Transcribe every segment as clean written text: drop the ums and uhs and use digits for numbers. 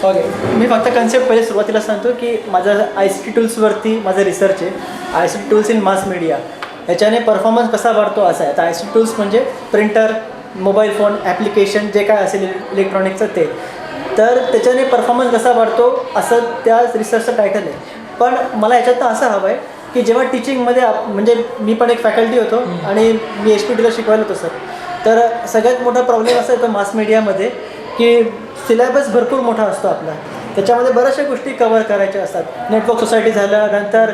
Okay, मी फक्त concept पहिले सुरुवातीला सांगतो की माझं ICT टूल्सवरती माझं रिसर्च आहे. ICT tools in mass media, याच्याने परफॉर्मन्स कसा वाढतो असा आहे. आता ICT टूल्स म्हणजे प्रिंटर, मोबाईल फोन, ॲप्लिकेशन जे काय असेल इलेक्ट्रॉनिकचं ते, तर त्याच्याने परफॉर्मन्स कसा वाढतो असं त्या रिसर्चचं टायटल आहे. पण मला याच्यातनं असं हवं आहे की जेव्हा टीचिंगमध्ये म्हणजे मी पण एक फॅकल्टी होतो आणि मी HPTला शिकवायला होतो सर, तर सगळ्यात मोठा प्रॉब्लेम असा येतो मास मीडियामध्ये की सिलेबस भरपूर मोठा असतो आपला, त्याच्यामध्ये बऱ्याचशा गोष्टी कवर करायच्या असतात. नेटवर्क सोसायटी झालं, नंतर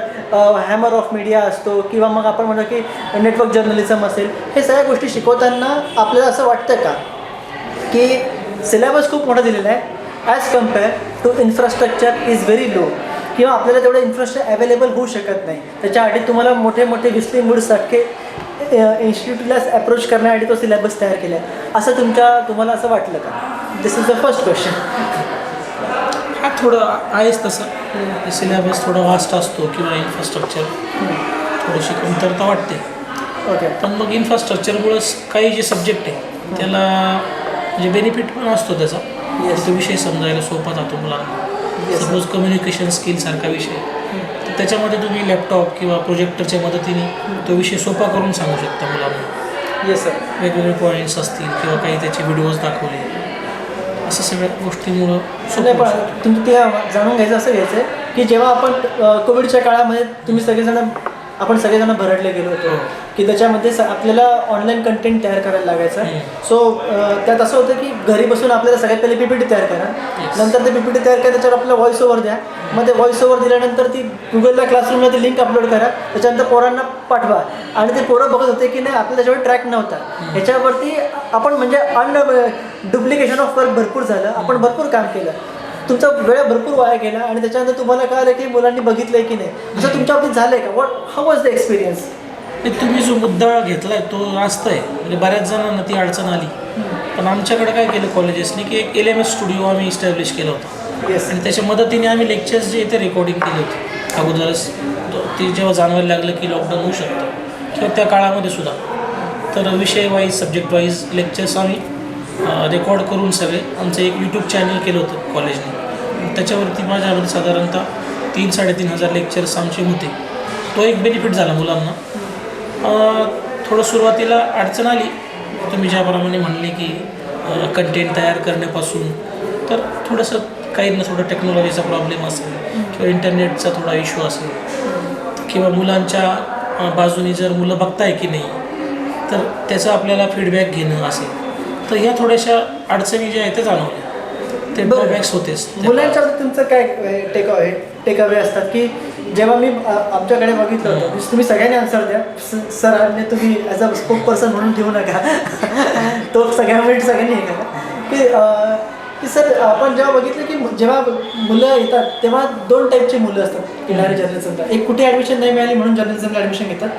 हॅमर ऑफ मीडिया असतो, किंवा मग आपण म्हणतो की नेटवर्क जर्नलिझम असेल. हे सगळ्या गोष्टी शिकवताना आपल्याला असं वाटतं का की सिलेबस खूप मोठा दिलेला आहे as compare to infrastructure is very low, किंवा आपल्याला तेवढं इन्फ्रास्ट्रक्चर अवेलेबल होऊ शकत नाही. त्याच्यासाठी तुम्हाला मोठे मोठे विस्लिंग वूडसारखे इन्स्टिट्यूटला अप्रोच करण्यासाठी तो सिलेबस तयार केला आहे, असं तुम्हाला असं वाटलं का? दिस इज द फर्स्ट क्वेश्चन. हा थोडं आहेच तसं, सिलेबस थोडा वास्ट असतो किंवा इन्फ्रास्ट्रक्चर थोडीशी कमतरता वाटते. ओके, पण मग इन्फ्रास्ट्रक्चरमुळं काही जे सब्जेक्ट आहे त्याला म्हणजे बेनिफिट पण असतो त्याचा. तो विषय समजायला सोपा जातो मुलांना. सपोज कम्युनिकेशन स्किलसारखा विषय, तर त्याच्यामध्ये तुम्ही लॅपटॉप किंवा प्रोजेक्टरच्या मदतीने तो विषय सोपा करून सांगू शकता मुलांना. Yes sir. वेगवेगळे पॉईंट्स असतील किंवा काही त्याचे व्हिडिओज दाखवले, असं सगळ्या गोष्टींमुळं नाही, पण तुम्ही ते जाणून घ्यायचं असं घ्यायचं आहे की जेव्हा आपण कोविडच्या काळामध्ये आपण सगळेजण भरडले गेलो होतो की त्याच्यामध्ये आपल्याला ऑनलाईन कंटेंट तयार करायला लागायचं. सो त्यात असं होतं की घरी बसून आपल्याला सगळ्यात पहिले PPT तयार करा, नंतर ते PPT तयार करा, त्याच्यावर आपल्याला व्हॉइस ओव्हर द्या, मग ते व्हॉइस ओव्हर दिल्यानंतर ती गुगलला क्लासरूमला ती लिंक अपलोड करा, त्याच्यानंतर पोरांना पाठवा. आणि ते पोरं बघत होते की नाही आपल्याला त्याच्यावर ट्रॅक नव्हता. ह्याच्यावरती आपण म्हणजे डुप्लिकेशन ऑफ वर्क भरपूर झालं, आपण भरपूर काम केलं, तुमचा वेळ भरपूर वाया गेला, आणि त्याच्यानंतर तुम्हाला कळलं की मुलांनी बघितलंय की नाही. असं तुमच्या बाबतीत झालंय का? How was the experience? तुम्ही जो मुद्दा घेतलाय तो रास्त आहे. म्हणजे बऱ्याच जणांना ती अडचण आली, पण आमच्याकडे काय केलं कॉलेजेसने की एक LMS स्टुडिओ आम्ही इस्टॅब्लिश केला होता. येस. आणि त्याच्या मदतीने आम्ही लेक्चर्स जे ते रेकॉर्डिंग केले होते अगोदरच. ते जेव्हा जाणवायला लागलं की लॉकडाऊन होऊ शकतं किंवा त्या काळामध्ये सुद्धा, तर विषय वाईज सब्जेक्ट वाईज लेक्चर्स आम्ही रेकॉर्ड करून सगळे आमचं एक YouTube चॅनल केलं होतं कॉलेजने. त्याच्यावरती माझ्यामध्ये साधारणतः 3-3.5 लेक्चर्स आमचे होते. तो एक बेनिफिट झाला मुलांना. थोडं सुरुवातीला अडचण आली, तुम्ही ज्याप्रमाणे म्हणले की कंटेंट तयार करण्यापासून, तर थोडंसं काही ना थोडं टेक्नॉलॉजीचा प्रॉब्लेम असेल किंवा इंटरनेटचा थोडा इश्यू असेल, किंवा मुलांच्या बाजूने जर मुलं बघताय की नाही तर त्याचा आपल्याला फीडबॅक घेणं असेल, तर ह्या थोड्याशा अडचणी ज्या आहेत ते जाणवल्या. ते ड्रॉबॅक्स होतेच. मुलांच्या तुमचं काय टेक अवे असतात की जेव्हा मी आमच्याकडे बघितलं होतं, तुम्ही सगळ्यांनी आन्सर द्या, सरांनी तुम्ही ॲज अ स्पोक पर्सन म्हणून ठेवू नका, तो सगळ्यांनी हे करा की सर आपण जेव्हा बघितलं की जेव्हा मुलं येतात तेव्हा 2 टाईपची मुलं असतात येणारे जर्नलिझमला. एक कुठे ॲडमिशन नाही मिळाली म्हणून जर्नलिझमला ॲडमिशन घेतात,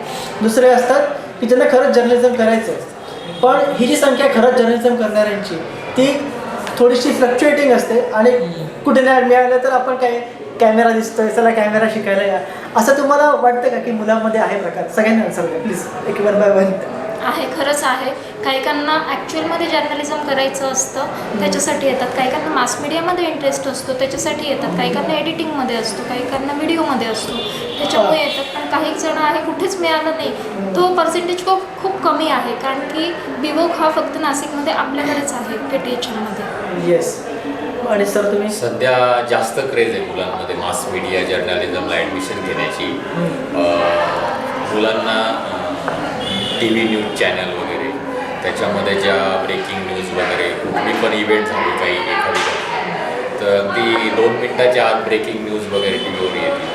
दुसरे असतात की ज्यांना खरंच जर्नलिझम करायचं आहे. पण ही जी संख्या खरंच जर्नलिझम करणाऱ्यांची ती थोडीशी फ्लक्च्युएटिंग असते, आणि कुठे नाही मिळालं तर आपण काय कॅमेरा दिसतोय, चला कॅमेरा शिकायला या, असं तुम्हाला वाटतं का की मुलांमध्ये आहे प्रकार? सगळ्यांनी आन्सर द्या प्लीज, एक 1 बाय 1. आहे, खरंच आहे. काहीकांना ॲक्च्युअलमध्ये जर्नलिझम करायचं असतं त्याच्यासाठी येतात, काहीकांना मास मीडियामध्ये इंटरेस्ट असतो त्याच्यासाठी येतात, काहीकांना एडिटिंगमध्ये असतो, काहीकांना व्हिडिओमध्ये असतो त्याच्यामुळे येतात. पण काही जण आहे कुठेच मिळालं नाही, तो पर्सेंटेज खूप कमी आहे, कारण की बिवोक हा फक्त नाशिकमध्ये आपल्याकडेच आहे KTHमध्ये. येस. आणि सर तुम्ही? सध्या जास्त क्रेज आहे मुलांमध्ये मास मीडिया जर्नलिझमला ॲडमिशन घेण्याची. मुलांना TV न्यूज चॅनल वगैरे, त्याच्यामध्ये ज्या ब्रेकिंग न्यूज वगैरे, कुठली पण इव्हेंट झाली काही एखादी, तर अगदी 2 मिनिटाच्या आत ब्रेकिंग न्यूज वगैरे TVवर येते,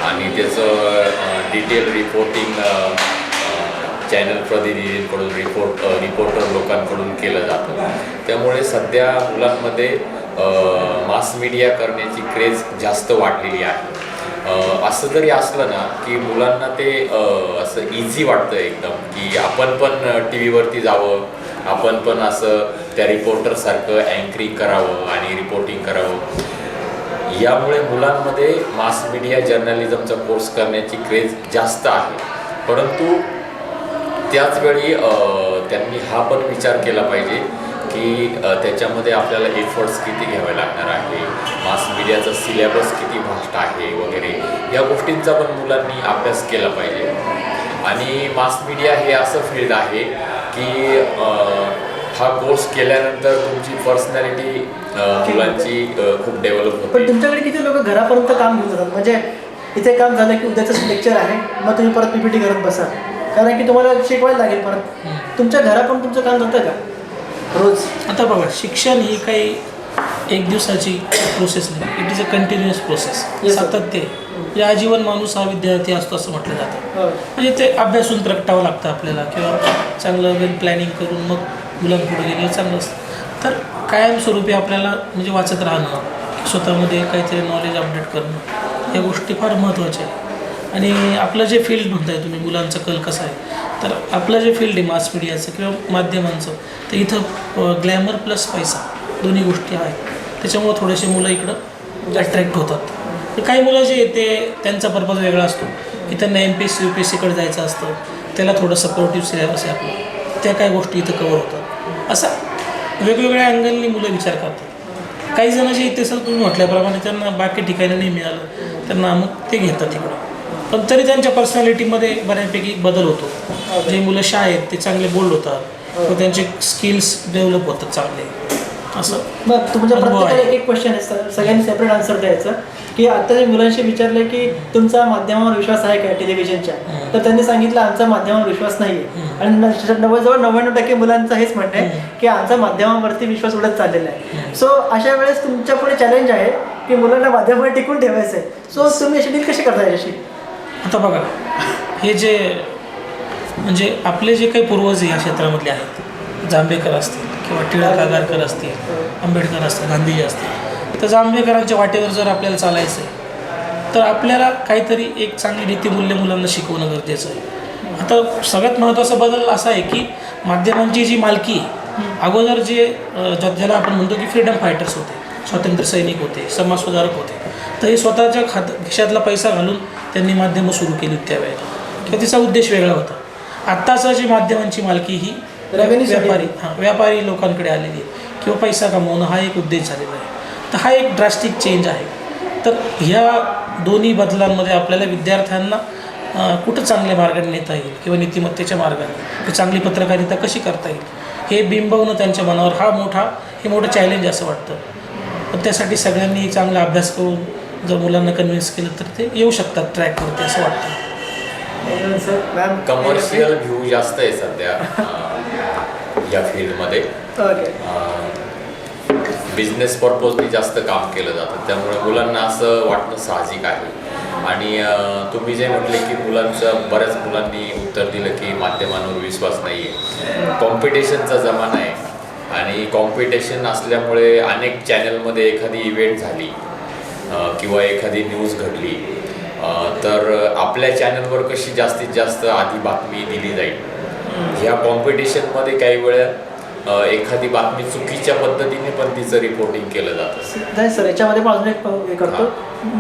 आणि त्याचं डिटेल रिपोर्टिंग चॅनल प्रतिनिधींकडून रिपोर्टर लोकांकडून केलं जातं. त्यामुळे सध्या मुलांमध्ये मास मीडिया करण्याची क्रेज जास्त वाढलेली आहे. असं जरी असलं ना की मुलांना ते असं इझी वाटतं एकदम, की आपण पण TV वरती जावं, आपण पण असं त्या रिपोर्टरसारखं अँकरिंग करावं आणि रिपोर्टिंग करावं. यामुळे मुलांमध्ये मास मीडिया जर्नलिझमचा कोर्स करण्याची क्रेज जास्त आहे. परंतु त्याचवेळी त्यांनी हा पण विचार केला पाहिजे की त्याच्यामध्ये आपल्याला एफर्ट्स किती घ्यावे लागणार आहे, सिलेबस किती व्हास्ट आहे वगैरे या गोष्टींचा पण मुलांनी अभ्यास केला पाहिजे. आणि मास मीडिया हे असं फील्ड आहे की हा कोर्स केल्यानंतर तुमची पर्सनॅलिटी मुलांची खूप डेव्हलप होते. पण तुमच्याकडे किती लोक घरापर्यंत काम घेऊन जातात? म्हणजे इथे काम झालं की उद्याचं लेक्चर आहे, मग तुम्ही परत PPT करत बसा, कारण की तुम्हाला शिकवायला लागेल परत. तुमच्या घरापर्यंत तुमचं काम जातं का रोज? आता बघा, शिक्षण ही काही एक दिवसाची प्रोसेस नाही, it is a continuous process. Yes, sir. सातत्य म्हणजे आजीवन माणूस हा विद्यार्थी असतो असं म्हटलं जातं. हो. म्हणजे ते अभ्यासून प्रगटावं लागतं आपल्याला, किंवा चांगलं वेल प्लॅनिंग करून मग मुलांपुढे गेलं चांगलं असतं. तर कायमस्वरूपी आपल्याला म्हणजे वाचत राहणं, स्वतःमध्ये काहीतरी नॉलेज अपडेट करणं, या गोष्टी फार महत्त्वाच्या आहे. आणि आपलं जे फील्ड म्हणताय तुम्ही, मुलांचा कल कसा आहे, तर आपलं जे फील्ड आहे मास मीडियाचं किंवा माध्यमांचं, तर इथं ग्लॅमर प्लस पैसा दोन्ही गोष्टी आहेत. त्याच्यामुळं थोडेसे मुलं इकडं अट्रॅक्ट होतात. तर काही मुलं जे ते त्यांचा पर्पज वेगळा असतो की त्यांना MPSC UPSCकडे जायचं असतं, त्याला थोडं सपोर्टिव्ह सिलेबस आहे आपलं, त्या काय गोष्टी इथं कवर होतात. असा वेगवेगळ्या अँगलनी मुलं विचार करतात. काही जण जे इथे सर तुम्ही म्हटल्याप्रमाणे त्यांना बाकी ठिकाणी नाही मिळालं, त्यांना मग ते घेतात इकडं. पण तरी त्यांच्या पर्सनॅलिटीमध्ये बऱ्यापैकी बदल होतो. जे मुलं शाळेत आहेत ते चांगले बोल्ड होतात व त्यांचे स्किल्स डेव्हलप होतात चांगले. असं मग तुमच्या अनुभव प्रत्येकाला आहे. एक क्वेश्चन आहे सर, सगळ्यांनी सेपरेट आन्सर द्यायचं, की आता जे मुलांशी विचारलं की तुमचा माध्यमावर विश्वास आहे का टेलिव्हिजनच्या, तर त्यांनी सांगितलं आमचा माध्यमावर विश्वास नाही आहे. आणि जवळ 99% मुलांचं हेच म्हणणं आहे की आमचा माध्यमावरती विश्वास उडत चाललेला आहे. सो अशा वेळेस तुमच्या पुढे चॅलेंज आहे की मुलांना माध्यमावर टिकून ठेवायचं आहे. सो तुम्ही अशी डील कशी करता याच्याशी? आता बघा, हे जे म्हणजे आपले जे काही पूर्वज या क्षेत्रामधले आहेत, जांभेकर असतील किंवा टिळक आगरकर असतील, आंबेडकर असतील, गांधीजी असतील, तर जांभेकरांच्या वाटेवर जर आपल्याला चालायचं आहे तर आपल्याला काहीतरी एक चांगली नीतिमूल्य मुलांना शिकवणं गरजेचं आहे. आता सगळ्यात महत्त्वाचा बदल असा आहे की माध्यमांची जी मालकी आहे, अगोदर जे ज्याला आपण म्हणतो की फ्रीडम फायटर्स होते, स्वातंत्र्य सैनिक होते, समाजसुधारक होते, तर हे स्वतःच्या खिशातला पैसा घालून त्यांनी माध्यमं सुरू केली त्यावेळेला, किंवा तिचा उद्देश वेगळा होता. आत्ताचं जी माध्यमांची मालकी ही व्यापारी लोकांकडे आलेली आहे, किंवा पैसा कमवणं हा एक उद्देश झालेला आहे. तर हा एक ड्रास्टिक चेंज आहे. तर ह्या दोन्ही बदलांमध्ये आपल्याला विद्यार्थ्यांना कुठं चांगल्या मार्गाने नेता येईल किंवा नीतिमत्तेच्या मार्गाने चांगली पत्रकारिता कशी करता येईल हे बिंबवणं त्यांच्या मनावर हे मोठं चॅलेंज असं वाटतं. पण त्यासाठी सगळ्यांनी चांगला अभ्यास करून जर मुलांना कन्व्हिन्स केलं तर ते येऊ शकतात ट्रॅकवरती असं वाटतं. कमर्शियल व्ह्यू जास्त आहे सध्या या फील्डमध्ये. बिझनेस पर्पजनी जास्त काम केलं जातं, त्यामुळे मुलांना असं वाटणं साहजिक आहे. आणि तुम्ही जे म्हटले की बऱ्याच मुलांनी उत्तर दिलं की माध्यमांवर विश्वास नाही आहे. कॉम्पिटिशनचा जमाना आहे आणि कॉम्पिटिशन असल्यामुळे अनेक चॅनलमध्ये एखादी इव्हेंट झाली किंवा एखादी न्यूज घडली तर आपल्या चॅनलवर कशी जास्तीत जास्त आधी बातमी दिली जाईल, ह्या कॉम्पिटिशनमध्ये काही वेळा एखादी बातमी चुकीच्या पद्धतीने पण तिचं रिपोर्टिंग केलं जातं. नाही सर, याच्यामध्ये पण अजून एक हे करतो.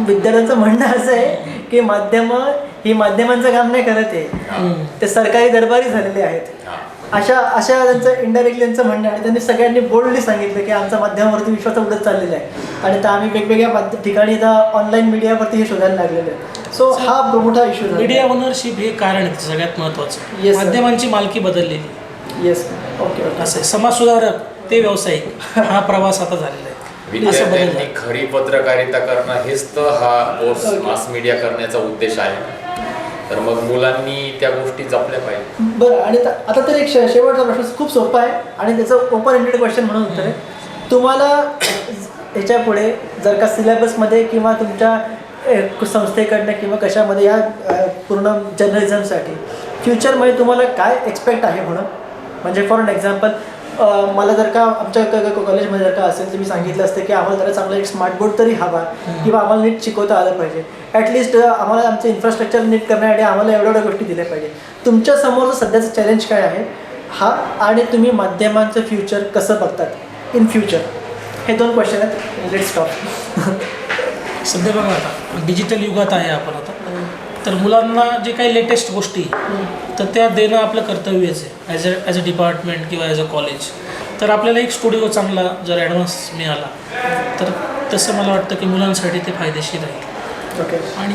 विद्यार्थ्यांचं म्हणणं असं आहे की ही माध्यमांचं काम नाही करत आहे, ते सरकारी दरबारी झालेले आहेत. अशा त्यांचं इनडायरेक्टली त्यांचं म्हणणं आहे. आणि त्यांनी सगळ्यांनी बोल्डली सांगितलं की आमचा माध्यमावरती विश्वास उडत चाललेला आहे आणि आता आम्ही वेगवेगळ्या ठिकाणी ऑनलाईन मीडियावरती हे शोधायला लागलेलं आहे. सो हा मोठा इश्यू झाला. मीडिया ओनरशिप हे कारण आहे सगळ्यात महत्त्वाचं. Yes, sir. माध्यमांची मालकी बदललेली. Yes, okay. असं आहे. समाजसुधारक ते व्यावसायिक हा प्रवास आता झालेला आहे. विद्यार्थ्यांनी खरी पत्रकारिता करणं हेच तर हा कोर्स मास मीडिया करण्याचा उद्देश आहे. तर मग मुलांनी त्या गोष्टी जपल्या पाहिजे. बरं, आणि आता तर एक शेवटचा प्रश्न खूप सोपा आहे आणि त्याचं ओपन एंडेड क्वेश्चन म्हणून उत्तर आहे. तुम्हाला याच्या पुढे जर का सिलेबसमध्ये किंवा तुमच्या संस्थेकडनं किंवा कशामध्ये या पूर्ण जर्नलिझमसाठी फ्युचरमध्ये तुम्हाला काय एक्सपेक्ट आहे म्हणून? म्हणजे फॉर एन एक्झाम्पल, मला जर का आमच्या कॉलेजमध्ये जर का असेल तर मी सांगितलं असतं की आम्हाला जरा चांगला एक स्मार्ट बोर्ड तरी हवा किंवा आम्हाला नीट शिकवता आलं पाहिजे. ॲटलिस्ट आम्हाला आमचं इन्फ्रास्ट्रक्चर नीट करण्यासाठी आम्हाला एवढ्या गोष्टी दिल्या पाहिजे. तुमच्या समोरचं सध्याचं चॅलेंज काय आहे हा, आणि तुम्ही माध्यमांचं फ्युचर कसं बघतात इन फ्युचर? हे 2 क्वेश्चन आहेत. Let's stop. सध्या बघा, आता डिजिटल युगात आहे आपण आता, तर मुलांना जे काही लेटेस्ट गोष्टी तर त्या देणं आपलं कर्तव्यच आहे ॲज अ डिपार्टमेंट किंवा ॲज अ कॉलेज. तर आपल्याला एक स्टुडिओ चांगला जर ॲडव्हान्स मिळाला तर तसं मला वाटतं की मुलांसाठी ते फायदेशीर आहे. ओके आणि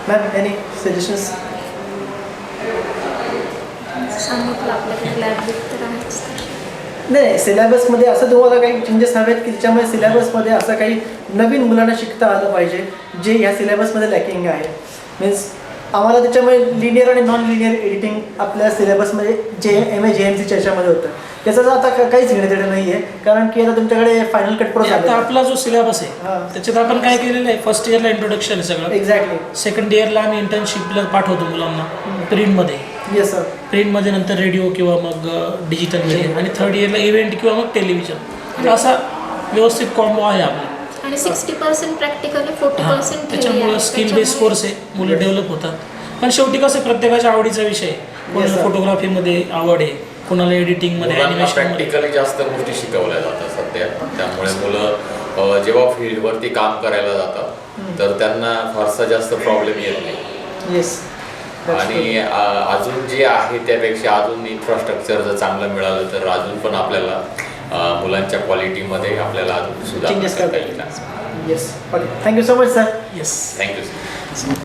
मॅम एनी सजेशन्स? सांगितलं आपल्याकडे लॅब तर आहेच. नाही, सिलेबसमध्ये असं तुम्हाला काही चेंजेस हवेत की ज्याच्यामुळे सिलेबसमध्ये असं काही नवीन मुलांना शिकता आलं पाहिजे जे ह्या सिलेबसमध्ये लॅकिंग आहे. मीन्स आम्हाला त्याच्यामुळे लिनियर आणि नॉन लिनियर एडिटिंग आपल्या सिलेबसमध्ये MA JMCच्या याच्यामध्ये होतं. त्याचं आता काहीच घेणं देणं नाही आहे, कारण की आता तुमच्याकडे फायनल कट प्रो आता आपला जो सिलेबस आहे हां. त्याच्यात आपण काय केलेलं आहे, फर्स्ट इयरला इंट्रोडक्शन आहे सगळं. एक्झॅक्टली. सेकंड इयरला आम्ही इंटर्नशिपला पाठवतो मुलांना प्रिंटमध्ये. Yes sir. प्रिंटमध्ये नंतर रेडिओ किंवा मग डिजिटलमध्ये, आणि थर्ड इयरला इव्हेंट किंवा मग टेलिव्हिजन. असा व्यवस्थित कॉम्बो आहे आपला. आणि 60% प्रॅक्टिकल 40% त्याच्यामुळं स्किल बेस्ड कोर्स आहे, मुलं डेव्हलप होतात. पण शेवटी कसं प्रत्येकाच्या आवडीचा विषय आहे. कोणाला sir. फोटोग्राफीमध्ये आवड आहे, कोणाला एडिटिंगमध्ये, मुलांना ॲनिमेशनमध्ये. प्रॅक्टिकली जास्त गोष्टी शिकवल्या जातात सध्या. त्यामुळे मुलं जेव्हा फील्डवरती काम करायला जातात तर त्यांना फारसा जास्त प्रॉब्लेम येत नाही. येस. आणि अजून जे आहे त्यापेक्षा अजून इन्फ्रास्ट्रक्चर जर चांगलं मिळालं तर अजून पण आपल्याला मुलांच्या क्वालिटीमध्ये आपल्याला अजून सुधारणा चेंजेस करता करता येईल. Yes. Okay, thank you so much sir. Yes. Thank you sir.